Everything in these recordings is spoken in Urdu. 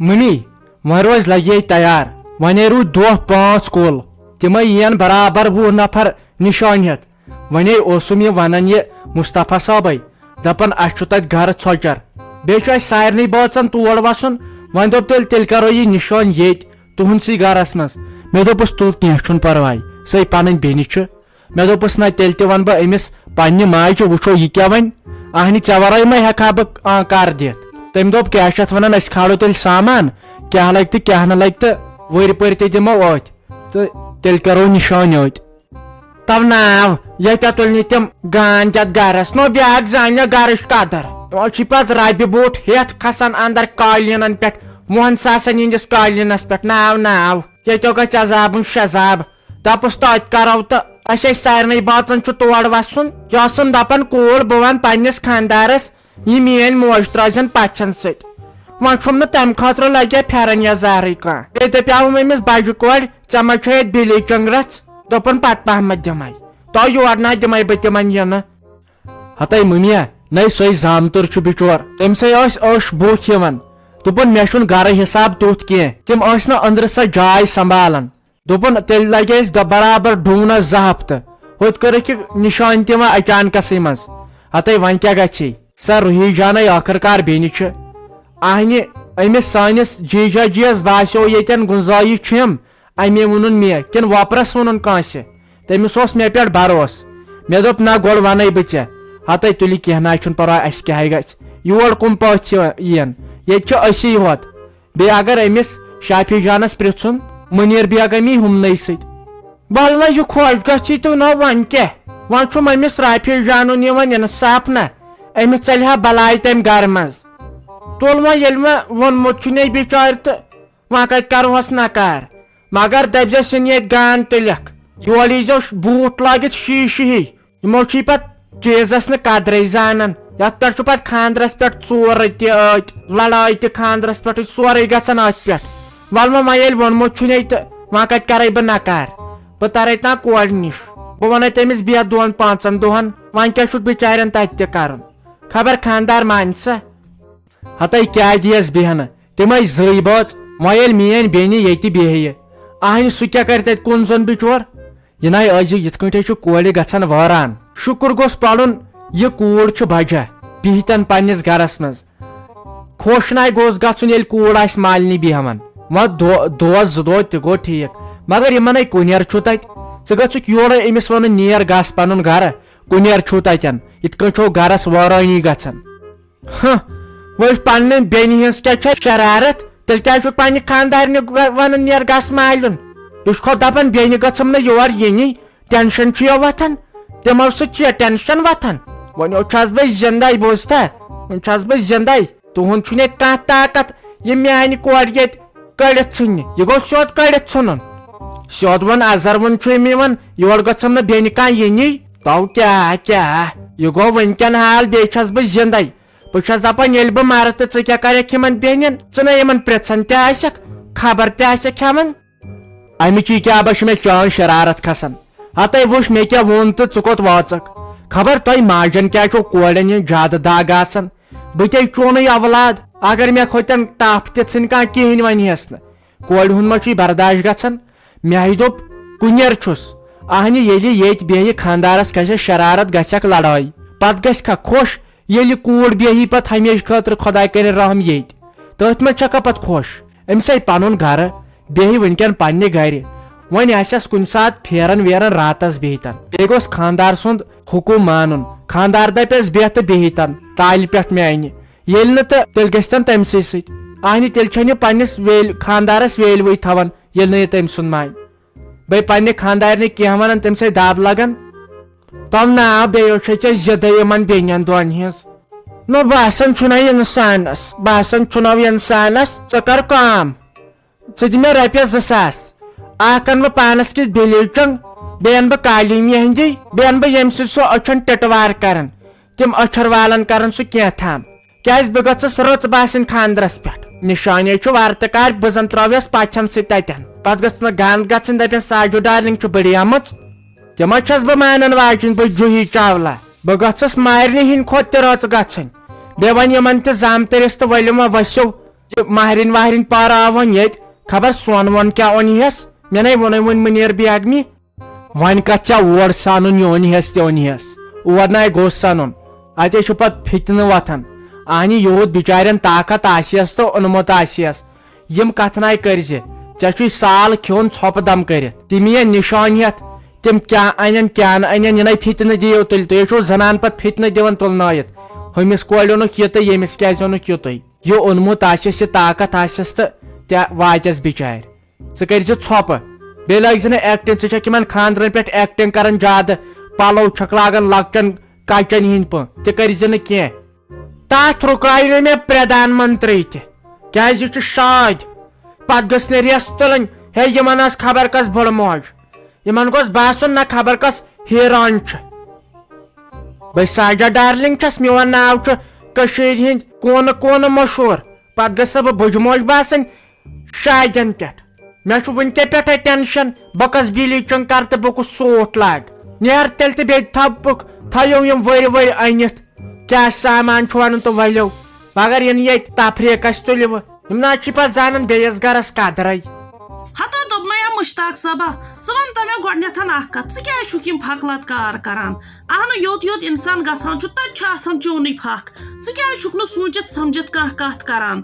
ممی وۄنۍ روز لگے تیار وۄنۍ روٗدۍ دۄہ 5 کُل تِمے یِن برابر 20 نفر نِشانہِ ہٮ۪تھ وۄنۍ اوسُم یہِ ونان یہِ مصطفیٰ صٲبے دپان اسہِ چھُ تتہِ گرٕ ژھۄچر بیٚیہِ چھُ اسہِ سارنٕے بٲژن تور وسُن وۄنۍ دوٚپ تیٚلہِ کرو یہِ نِشٲنۍ ییٚتہِ تُہنٛدسٕے گرس منٛز مےٚ دوٚپُس تُل کینٛہہ چھُنہٕ پرواے سۄے پنٕنۍ بیٚنہِ چھِ مےٚ دوٚپُس نہ تیٚلہِ تہِ ونہٕ بہٕ أمِس پننہِ ماجہِ وٕچھو یہِ کیٛاہ وَنہِ اہنہِ ژےٚ ورٲے ما ہٮ۪کہٕ ہا بہٕ کر دِتھ تٔمۍ دوٚپ کیٛاہ چھِ اتھ ونان أسۍ کھالو تیٚلہِ سامان کیٛاہ لگہِ تہٕ کیٛاہ نہٕ لگہِ تہٕ ؤرۍ پٔرۍ تہِ دِمو أتھۍ تہٕ تیٚلہِ کرو نِشٲنۍ أتھۍ تو ناو ییٚتہِ تُلنہِ تِم گان تتھ گرس نو بیاکھ زانہِ گرٕچ قدر چھِ پتہٕ ربہِ بوٗٹھ ہٮ۪تھ کھسان اندر قٲلیٖنن پٮ۪ٹھ 100 ساسن ہِنٛدِس قٲلیٖنس پٮ۪ٹھ ناو ییٚتیو گژھِ عذابُن شزاب دپُس تتہِ کرو تہٕ اسہِ سارنٕے بٲژن چھُ تور وسُن یہِ ٲسٕم دپان کوٗر بہٕ ونہٕ پننِس خانٛدارس یہِ میٲنۍ موج ترٲزن پژھٮ۪ن سۭتۍ وۄنۍ چھُم نہٕ تمہِ خٲطرٕ لگہِ پھیرن یزارٕے کانٛہہ بیٚیہِ دپیاوُم أمِس بجہِ کورِ ژےٚ ما چھُ ییٚتہِ بِلی چنگرس دوٚپُن پتہٕ پہمتھ دِمے تو یور نہ دِمے بہٕ تِمن یِنہٕ ہتے مٔمیا نَے سۄے زامتُر چھُ بِچور تٔمسٕے ٲسۍ أچھ بُکھ یِوان دوٚپُن مےٚ چھُنہٕ گرٕ حساب تیُتھ کینٛہہ تِم ٲسۍ نہٕ أنٛدرٕ سۄ جاے سمبالان دوٚپُن تیٚلہِ لگہِ اَسہِ برابر ڈوٗنس 2 ہفتہٕ ہُتہِ کٔرٕکھ یہِ نِشٲنۍ تہِ وۄنۍ اچانکسٕے منٛز ہتے وۄنۍ کیٛاہ گژھِ سۄ روحی جانے ٲخٕر کار بیٚنہِ چھِ اہنہِ أمِس سٲنِس جیجا جِیس باسیو ییٚتٮ۪ن گُنزٲیی چھِم امی ووٚنُن مےٚ کِنہٕ وۄپرس ووٚنُن کٲنٛسہِ تٔمِس اوس مےٚ پٮ۪ٹھ بروسہٕ مےٚ دوٚپ نہ گۄڈٕ ونے بہٕ ژےٚ ہتے تُلہِ کینٛہہ نہ چھُنہٕ پرواے اسہِ کیٛاہ گژھِ یور کُم پٔژھۍ یِن ییٚتہِ چھُ أسی ہوت بیٚیہِ اگر أمِس شافی جانس پرژھُن مُنیٖر بیگم یی ہُمنٕے سۭتۍ ول وۄنۍ یہِ خۄش گژھی تہٕ نہ وۄنۍ کیٛاہ وۄنۍ چھُم أمِس رافی جانُن یِوان انصاف نہ أمِس ژلہِ ہا بلاے تمہِ گرٕ منٛز تُل وۄنۍ ییٚلہِ مےٚ ووٚنمُت چھُنے بِچارِ تہٕ وۄنۍ کتہِ کرہوس نکار مگر دپزٮ۪س یِن ییٚتہِ گان تُلِکھ یور ییٖزیو بوٗٹھ لٲگِتھ شیٖشہٕ ہی یِمو چھُے پتہٕ چیٖزس نہٕ قدرے زانان یتھ پٮ۪ٹھ چھُ پتہٕ خانٛدرس پٮ۪ٹھ ژوٗرٕ تہِ ٲتۍ لڑٲے تہِ خانٛدرس پٮ۪ٹھٕے سورُے گژھان أتھۍ پٮ۪ٹھ ول وۄنۍ ییٚلہِ ووٚنمُت چھُنے تہٕ وۄنۍ کتہِ کرے بہٕ نکار بہٕ ترے تام کورِ نِش بہٕ ونے تٔمِس بیٚیہِ 2-5 دۄہن وۄنۍ کیٛاہ چھُکھ بِچارٮ۪ن تتہِ تہِ کرُن خبر خانٛدار مانہِ سا ہتے کیٛاہ دِیس بیہنہٕ تِمے 2 بٲژ وۄنۍ ییٚلہِ میٲنۍ بیٚنہِ ییٚتہِ بیہہِ اہنہِ سُہ کیٛاہ کرِ تتہِ کُن زوٚن بِچور یہِ ناے أزِکۍ یِتھ کٲٹھۍ چھُ کورِ گژھان وٲران شُکر گوٚژھ پرُن یہِ کوٗر چھِ بجا بِہتن پننِس گرس منٛز خۄش ناے گوٚژھ گژھُن ییٚلہِ کوٗر آسہِ مالنہِ بیہوان وۄنۍ دۄہ 2 دۄہ تہِ گوٚو ٹھیٖک مگر یِمنے کُنیر چھُ تتہِ ژٕ گژھُکھ یورے أمِس ونُن نیر گژھ پنُن گرٕ کُنیر چھُ تتٮ۪ن یِتھ کٲٹھۍ چھو گرس وٲرٲنی گژھان وۄنۍ پننہِ بیٚنہِ ہِنٛز کیٛاہ چھِ شرارت تیٚلہِ کیٛازِ چھُکھ پننہِ خانٛدارنہِ ونان نیر گژھ مالُن یہِ چھُکھو دپان بیٚنہِ گژھم نہٕ یور یِنی ٹینشن چھُ یہِ وتھان تِمو سۭتۍ چھُ ٹینشن وتھان وۄنۍ چھس بہٕ زندے بوٗزتھا وۄنۍ چھس بہٕ زندے تُہُنٛد چھُنہٕ ییٚتہِ کانٛہہ طاقت یہِ میانہِ کورِ ییٚتہِ کٔڑِتھ ژھٕنہِ یہِ گوٚو سیوٚد کٔڑِتھ ژھٕنُن سیوٚد ووٚن اظہر ووٚن چھُ أمۍ یِوان یور گژھم نہٕ بیٚنہِ کانٛہہ یِنی تو کیٛاہ یہِ گوٚو وٕنکٮ۪ن حال بیٚیہِ چھس بہٕ زندے بہٕ چھس دپان ییٚلہِ بہٕ مرٕ تہٕ ژٕ کیٛاہ کرکھ یِمن بیٚنٮ۪ن ژٕ نہ یِمن پرژھان تہِ آسکھ خبر تہِ آسکھ ہٮ۪وان امچی کیٛاہ چھِ مےٚ چٲنۍ شرارت کھسان ہتے وٕچھ مےٚ کیٛاہ ووٚن تہٕ ژٕ کوٚت واژکھ خبر تۄہہِ ماجن کیٛاہ چھو کورٮ۪ن ہِنٛدۍ زیادٕ دگ آسان بہٕ تے چونٕے اولاد اگر مےٚ کھوتٮ۪ن ٹپھ تہِ ژھٕنۍ کانٛہہ کِہینۍ ونہس نہٕ کورِ ہُنٛد ما چھُے برداش گژھان مےٚ دوٚپ کُنیر چھُس اہنہِ ییٚلہِ ییٚتہِ بیٚہہِ خانٛدارس کھسٮ۪س شرارت گژھٮ۪کھ لڑٲے پتہٕ گژھکھا خۄش ییٚلہِ کوٗر بیٚہہِ پتہٕ ہمیشہٕ خٲطرٕ خۄداے کٔرِنۍ رحم ییٚتہِ تٔتھۍ منٛز چھکھا پتہٕ خۄش أمِسے پنُن گرٕ بیٚہہِ وٕنکٮ۪ن پننہِ گرِ وۄنۍ آسٮ۪س کُنہِ ساتہٕ پھیرن ویرن راتس بِہتن بیٚیہِ گوٚژھ خانٛدار سُنٛد حُکُم مانُن خانٛدار دپٮ۪س بیٚہہ تہٕ بِہتن تالہِ پٮ۪ٹھ میانہِ ییٚلہِ نہٕ تہٕ تیٚلہِ گژھتن تٔمسٕے سۭتۍ اہنہِ تیٚلہِ چھنہٕ یہِ پننِس خانٛدارس ویلوٕے تھاوان ییٚلہِ نہٕ یہِ تٔمۍ سُنٛد مانہِ بیٚیہِ پننہِ خانٛدارنہِ کینٛہہ ونان تٔمسے دب لگان تو ناو بیٚیہِ چھے ژےٚ زِدٕے یِمن بیٚنٮ۪ن دۄن ہِنٛز نو باسان چھُنا انسانس ژٕ کر کٲم ژٕ دِ مےٚ رۄپیس 2 ساس اکھ انہٕ بہٕ پانس کِژھ بِلیٖچنٛگ بیٚیہِ انہٕ بہٕ کالی مہندی بیٚیہِ انہٕ بہٕ ییٚمہِ سۭتۍ سُہ أچھن ٹِٹوار کران تِم أچھر والن کران سُہ کینٛہہ کیٛازِ بہٕ گٔژھٕس رٕژ باسٕنۍ خانٛدرس پٮ۪ٹھ نِشانے چھُ وارتہٕ کار بہٕ زن ترٲویس پژھٮ۪ن سۭتۍ تتٮ۪ن پتہٕ گٔژھ نہٕ گنٛد گژھٕنۍ دپٮ۪س ساجو ڈارلنگ چھُ بٔڑیمٕژ تِمے چھس بہٕ مانان واجِنۍ بہٕ جوٗہی چاولا بہٕ گٔژھٕس مارنہِ ہِنٛدۍ کھۄتہٕ تہِ رٕژ گژھٕنۍ بیٚیہِ وۄنۍ یِمن تہِ زامتٕرِس تہٕ ؤلِو وۄنۍ ؤسِو مہرین وہرین پاراون یت خبر سون ون کیا اونیس مے نے ون ون منیر بیگمی ون کت اور سنن یہ اونیس تہ اونیس اور نا گوس سنن اتے چھ پت فتنہ وتھان اہنی یوت بچارین طاقت آسیس تو اونمت آسیس یم کتھ کرز ے سال کھیون ژھوپہ دم کرت تم یہ نشانیت تم کیا ان کیا ان یہ فتنہ دیو تل تھی چھو زنان پت فتنہ دان تلنائت ہمس کول اونک یہ تو یمس کیاز اونک یہ تھی یہ اونمت آسیس یہ طاقت آسیس تو واتس بچار ثہ کر ژھوپہ بیٚیہِ لٲگۍ زِ نہٕ ایکٹنگ ژٕ چھکھ یِمن خاندرن پٮ۪ٹھ ایکٹنگ کران زیادٕ پلو چھکھ لاگان لۄکچن کچن ہٕنٛدۍ پٲٹھۍ تہِ کٔرۍ زِ نہٕ کینٛہہ تتھ رُکایہِ مےٚ پردھان منتری تہِ کیازِ یہِ چھُ شاد پتہٕ گٔژھ نہٕ ریس تُلٕنۍ ہے یِمن ٲس خبر کس بٔڑ موج یِمن گوٚژھ باسُن نہ خبر کس حیران چھِ بہٕ ساجا ڈارلنگ چھس میون ناو چھُ کٔشیٖرِ ہٕنٛدۍ کوٗنہٕ کوٗنہٕ مشہوٗر پتہٕ گٔژھ سا بہٕ بٕجہِ موج باسٕنۍ شادین پٮ۪ٹھ مےٚ چھُ وٕنکے پٮ۪ٹھے ٹینشن بہٕ کس بلیٖچنگ کرٕ تہٕ بہٕ کُس سوٗٹ لاگہٕ نیر تیٚلہِ تہٕ بیٚیہِ تھپُکھ تھٲیِو یِم ؤرۍ ؤرۍ أنِتھ کیٛاہ سامان چھُ اَنُن تہٕ ؤلِو مگر یِن ییٚتہِ تفریٖق اَسہِ تُلِوٕ یِم نہ چھِ پتہٕ زانان بیٚیِس گرس قدرے ہتا دوٚپ مےٚ مشتاق صٲبا ژٕ وَن تہٕ مےٚ گۄڈنٮ۪تھ اکھ کتھ ژٕ کیٛازِ چھُکھ یِم پھکلت کار کران اہنہٕ یوٚت یوٚت انسان گژھان چھُ تتہِ چھُ آسان چونٕے پھکھ ژٕ کیٛازِ چھُکھ نہٕ سوٗنٛچِتھ سمجھِتھ کانٛہہ کتھ کران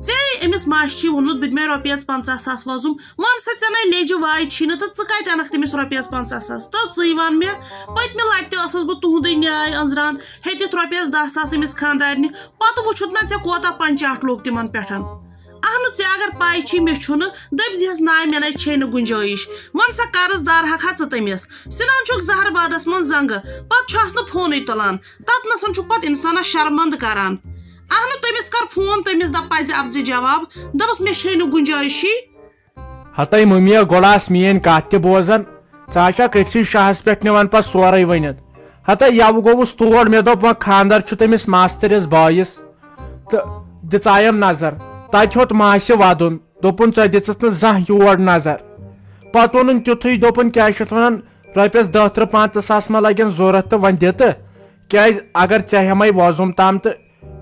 ژےٚ أمِس ماسہِ ووٚنمُت بہٕ دِمے رۄپیس 50,000 وۄزُم وَن سا ژےٚ نے لیجہِ واے چھی نہٕ تہٕ ژٕ کتہِ انکھ تٔمِس رۄپیس 50,000 تہٕ ژٕے وَن مےٚ پٔتمہِ لٹہِ تہِ ٲسٕس بہٕ تُہُنٛدُے نیاے أنٛزران ہیٚتِتھ رۄپیس 10,000 أمِس خانٛدارنہِ پتہٕ وٕچھُتھ نہ ژےٚ کوتاہ پنچاٹ لوٚگ تِمن پٮ۪ٹھ اہنُ ژےٚ اگر پاے چھی مےٚ چھُنہٕ دٔپزِہس ناے مےٚ نے چھے نہٕ گُنجٲیِش وَن سا قرض دار ہکھا ژٕ تٔمِس سِنان چھُکھ زہربادس منٛز زنٛگہٕ پتہٕ چھُ نہٕ فونٕے تُلان تتنسن چھُکھ پتہٕ انسانس شرمنٛد کران اہنُ تٔمِس کر فون تٔمِس دپ پزِ افزِ جواب دپس مےٚ چھے نہٕ گُنجٲیشی ہتے مٔمیا گۄڈٕ آس میٲنۍ کتھ تہِ بوزان ژٕ آسکھ أکسٕے شاہس پٮ۪ٹھ نِوان پتہٕ سورے ؤنِتھ ہتے یوٕ گوٚوُس تور مےٚ دوٚپ وۄنۍ خاندر چھُ تٔمِس ماستٕرِس بٲیِس تہٕ دِژایَم نظر تتہِ ہیوٚت ماسہِ ودُن دوٚپُن ژےٚ دِژٕتھ نہٕ زانٛہہ یور نظر پتہٕ ووٚنُن تیُتھُے دوٚپُن کیٛاہ چھِ اتھ ونان رۄپیس 10-15 ساس ما لگن ضوٚرتھ تہٕ وۄنۍ دِتہٕ کیٛازِ اگر ژےٚ ہٮ۪مے وۄزُم تام تہٕ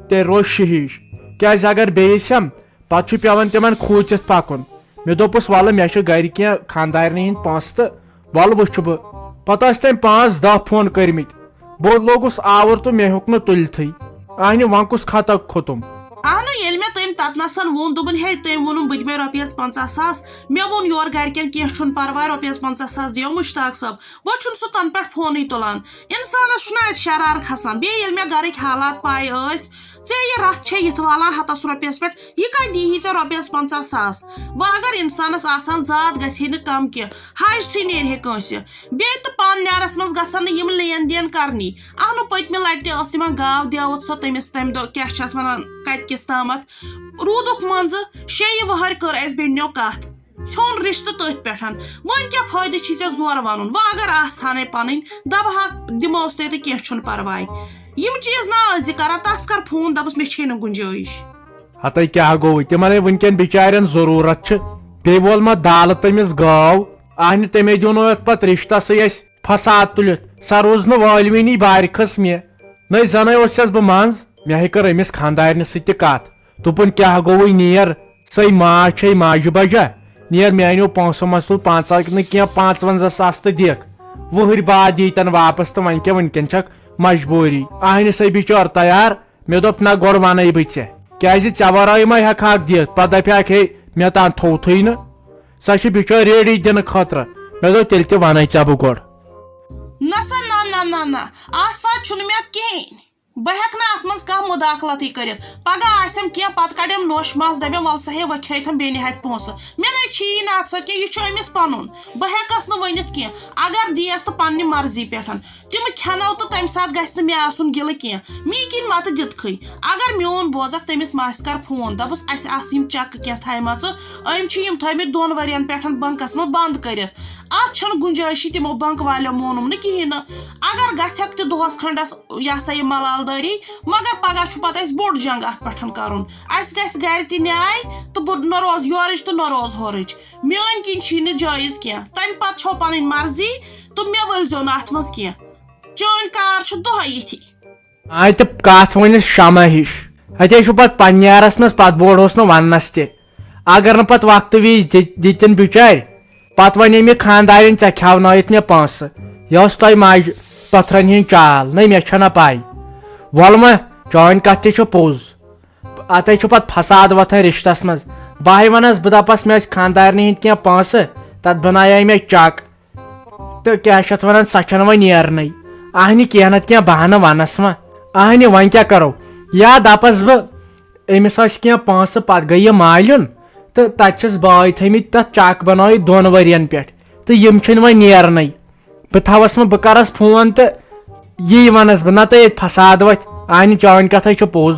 تیٚلہِ روز شہیش کیٛازِ اگر بیٚیِس ہٮ۪م پتہٕ چھُ پیوان تِمن کھوٗژِتھ پکُن مےٚ دوٚپُس ولہٕ مےٚ چھِ گرِ کینٛہہ خانٛدارنہِ ہٕنٛدۍ پونٛسہٕ تہٕ ولہٕ وٕچھِ بہٕ پتہٕ ٲسۍ تٔمۍ 5-10 فون کٔرمٕتۍ بہٕ لوگُس آوُر تہٕ مےٚ ہیوٚک نہٕ تُلتھٕے اہنہِ وۄنۍ کُس خطا کھوٚتُم اہنُ ییٚلہِ مےٚ تٔمۍ تتنسن ووٚن دوٚپُن ہے تٔمۍ ووٚنُم بہٕ دِمے رۄپیس 50,000 مےٚ ووٚن یورٕ گرِکٮ۪ن کینٛہہ چھُنہٕ پرواے رۄپیس 50,000 دِیو مشتاق صٲب وۄنۍ چھُنہٕ سُہ تنہٕ پٮ۪ٹھ فونٕے تُلان انسانس چھُنہ اتہِ شرار کھسان بیٚیہِ ییٚلہِ مےٚ گرٕکۍ حالات پاے ٲسۍ ژےٚ یہِ رتھ چھے یِتھ والان ہتس رۄپیس پٮ۪ٹھ یہِ کتہِ دیٖہی ژےٚ رۄپیس 50,000 وۄنۍ اگر انسانس آسان ذات گژھِ ہے نہٕ کم کینٛہہ حاجتھٕے نیرِ ہے کٲنٛسہِ بیٚیہِ تہٕ پان نیرس منٛز گژھن نہٕ یِم لین دین کرنی اہنُ پٔتمہِ لٹہِ تہِ ٲس تِمن گاو دیوت سۄ تٔمِس تمہِ دۄہ کیٛاہ چھِ اتھ ونان کتہِ کِس تامتھ روٗدُکھ منٛزٕ 6 وٕہٕرۍ کٔر اسہِ بیٚنیو کتھ ژھیوٚن رشتہٕ تٔتھۍ پٮ۪ٹھ وۄنۍ کیٛاہ فٲیدٕ چھی ژےٚ زورٕ ونُن وۄنۍ اگر آسہٕ پنٕنۍ دپہاکھ دِموس تہِ تہٕ کینٛہہ چھُنہٕ پرواے یِم چیٖز نہ ٲسۍ زِ کران تس کر فون دپس مےٚ چھے نہٕ گُنجٲیش ہتے کیٛاہ گوٚو تِمن وٕنکٮ۪ن بِچارٮ۪ن ضروٗرت چھِ بیٚیہِ وول ما دالہٕ تٔمِس گٲو اہنہِ تمے دیُن یتھ پتہٕ رشتسٕے اسہِ فساد تُلِتھ سۄ روٗز نہٕ وٲلوٕنی بارِ کھٔژ مےٚ نٔے زنٕے اوسس بہٕ منٛز مےٚ ہے کٔر أمِس خانٛدارنہِ سۭتۍ تہِ کتھ دوٚپُن کیٛاہ گوٚوُے نیر سۄے ماج چھے ماجہِ بجا نیر میانیو پونٛسو منٛز تُل 5 نہٕ کینٛہہ 55 ساس تہٕ دِکھ وٕہٕرۍ بعد ییٖتن واپس تہٕ وۄنۍ کیٛاہ وٕنکٮ۪ن چھکھ مجبوٗری اہنہِ سۄے بِچٲر تیار مےٚ دوٚپ نہ گۄڈٕ ونے بہٕ ژےٚ کیٛازِ ژےٚ ورٲے ما ہٮ۪کہاکھ دِتھ پتہٕ دپیٛاکھ ہے مےٚ تام تھوٚوتھٕے نہٕ سۄ چھِ بِچٲر ریڈی دِنہٕ خٲطرٕ مےٚ دوٚپ تیٚلہِ تہِ ونے ژےٚ بہٕ گۄڈٕ نہ سا نہ اتھ ساتہٕ چھُنہٕ مےٚ کِہیٖنۍ بہٕ ہٮ۪کہٕ نہٕ اتھ منٛز کانٛہہ مُداخلتٕے کٔرِتھ پگاہ آسٮ۪م کینٛہہ پتہٕ کڑٮ۪م نوٚش مس دپٮ۪م ول سا ہے وۄنۍ کھیٚیتھن بیٚنہِ ہتہِ پونٛسہٕ مےٚ نے چھی نہٕ اتھ سۭتۍ کینٛہہ یہِ چھُ أمِس پنُن بہٕ ہٮ۪کس نہٕ ؤنِتھ کینٛہہ اگر دِیس تہٕ پننہِ مرضی پٮ۪ٹھ تِم کھٮ۪نو تہٕ تمہِ ساتہٕ گژھِ نہٕ مےٚ آسُن گِلہٕ کینٛہہ می کِنۍ متہٕ دِتکھٕے اگر میون بوزکھ تٔمِس ماسہِ کر فون دپُس اسہِ آسہٕ یِم چکہٕ کینٛہہ تھایمژٕ أمۍ چھِ یِم تھٲیمٕتۍ 2 ؤرین پٮ۪ٹھ بنکس منٛز بنٛد کٔرِتھ اتھ چھنہٕ گُنجٲیشی تِمو بنٛک والیو مونُم نہٕ کِہیٖنۍ نہٕ اگر گژھٮ۪کھ تہِ دۄہس کھنٛڈس یہِ سا یہِ ملالدٲری مگر پگاہ چھُ پتہٕ اسہِ بوٚڑ جنگ اتھ پٮ۪ٹھ کرُن اسہِ گژھِ گرِ تہِ نیاے تہٕ بہٕ نہ روز یورٕچ تہٕ نہ روز ہورٕچ میٲنۍ کِنۍ چھی نہٕ جٲیز کینٛہہ تمہِ پتہٕ چھو پنٕنۍ مرضی تہٕ مےٚ ؤلزیو نہٕ اتھ منٛز کینٛہہ چٲنۍ کار چھُ دۄہے یِتھی آے تہٕ کتھ ؤنِس شمع ہِش اتے پتہ پنیرس مز پتہ بوڑھوس نہٕ وننس تہِ اگر نہٕ پتہٕ وقتہٕ وِز دِتِن بِچارِ پتہٕ ونے مےٚ خاندارٮ۪ن ژےٚ کھٮ۪ونٲیِتھ مےٚ پونٛسہٕ یہِ ٲس تۄہہِ ماجہِ پتھرن ہِنٛز چال نہ مےٚ چھنہ پاے وۄل ما چٲنۍ کتھ تہِ چھِ پوٚز اتے چھُ پتہٕ فساد وۄتھان رشتس منٛز بہٕ ونس بہٕ دپس مےٚ ٲسۍ خاندارنہِ ہِنٛدۍ کینٛہہ پونٛسہٕ تتھ بنایے مےٚ چک تہٕ کیٛاہ چھِ اتھ ونان سۄ چھنہٕ وۄنۍ نیرنٕے اہنہِ کینٛہہ نتہٕ کینٛہہ بہانہٕ ونس وۄنۍ اہنہِ وۄنۍ کیٛاہ کرو یا دپس بہٕ أمِس ٲسۍ کینٛہہ پونٛسہٕ پتہٕ گٔے یہِ مالیُن تہٕ تتہِ چھِس بٲے تھٲمٕتۍ تتھ چک بنٲیِتھ 2 ؤرین پٮ۪ٹھ تہٕ یِم چھِنہٕ وۄنۍ نیرنٕے بہٕ تھاوس وۄنۍ بہٕ کرس فون تہٕ یی ونس بہٕ نتہٕ ییٚتہِ فساد وتھِ اہنہِ چٲنۍ کتھے چھِ پوٚز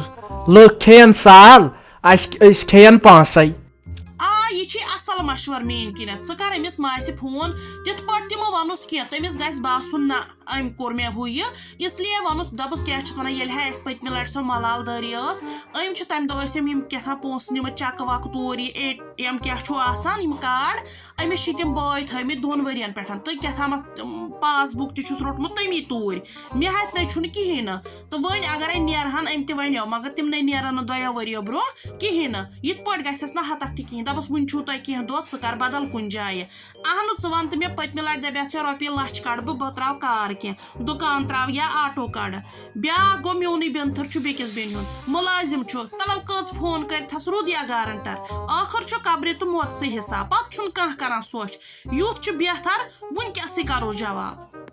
لُکھ کھیٚین سال أسۍ کھیٚین پونٛسے یہِ چھی اصل مشور میٲنۍ کِنٮ۪تھ ژٕ کر أمِس ماسہِ فون تِتھ پٲٹھۍ تہِ مہ ونُس کینٛہہ تٔمِس گژھِ باسُن نہ أمۍ کوٚر مےٚ ہُہ یہِ اسلیے ونُس دپُس کیٛاہ چھِ ونان ییٚلہِ ہا اَسہِ پٔتمہِ لٹہِ سۄ ملال دٲری ٲس أمۍ چھِ تمہِ دۄہ ٲسۍ یِم کیٛاہ پونٛسہٕ نِمٕتۍ چکہٕ وکہٕ توٗرۍ یہِ ATM کیٛاہ چھُ آسان یِم کارڈ أمِس چھِ تِم بٲے تھٲمٕتۍ 2 ؤرین پٮ۪ٹھ تہٕ کیٛاہ تھامتھ پاس بُک تہِ چھُس روٚٹمُت تٔمی توٗرۍ مےٚ ہتہِ نَے چھُنہٕ کِہیٖنۍ نہٕ تہٕ وۄنۍ اگرے نیرہن أمۍ تہِ ونیو مگر تِمنٕے نیرن نہٕ 2 ؤرِیو برونٛہہ کِہیٖنۍ نہٕ یِتھ پٲٹھۍ گژھٮ۪س نہٕ ہتکھ تہِ کِہیٖنۍ دپس وُنہِ چھُو تۄہہِ کینٛہہ دۄہ ژٕ کر بدل کُنہِ جایہِ اہنُو ژٕ ون تہٕ مےٚ پٔتمہِ لٹہِ دپیاتھ ژےٚ رۄپیہِ 1,00,000 کڑٕ بہٕ تراو کار کینٛہہ دُکان تراو یا آٹو کڑٕ بیاکھ گوٚو میونٕے بیٚنتھٕر چھُ بیٚکِس بیٚنہِ ہُنٛد مُلٲزِم چھُ تلو کٔژ فون کٔرتھس روٗد یا گارنٹر ٲخر چھُ قبرِ تہٕ موتسٕے حساب پتہٕ چھُنہٕ کانٛہہ کران سونٛچ یُتھ چھُ بہتر وُنکیٚسٕے کرو جواب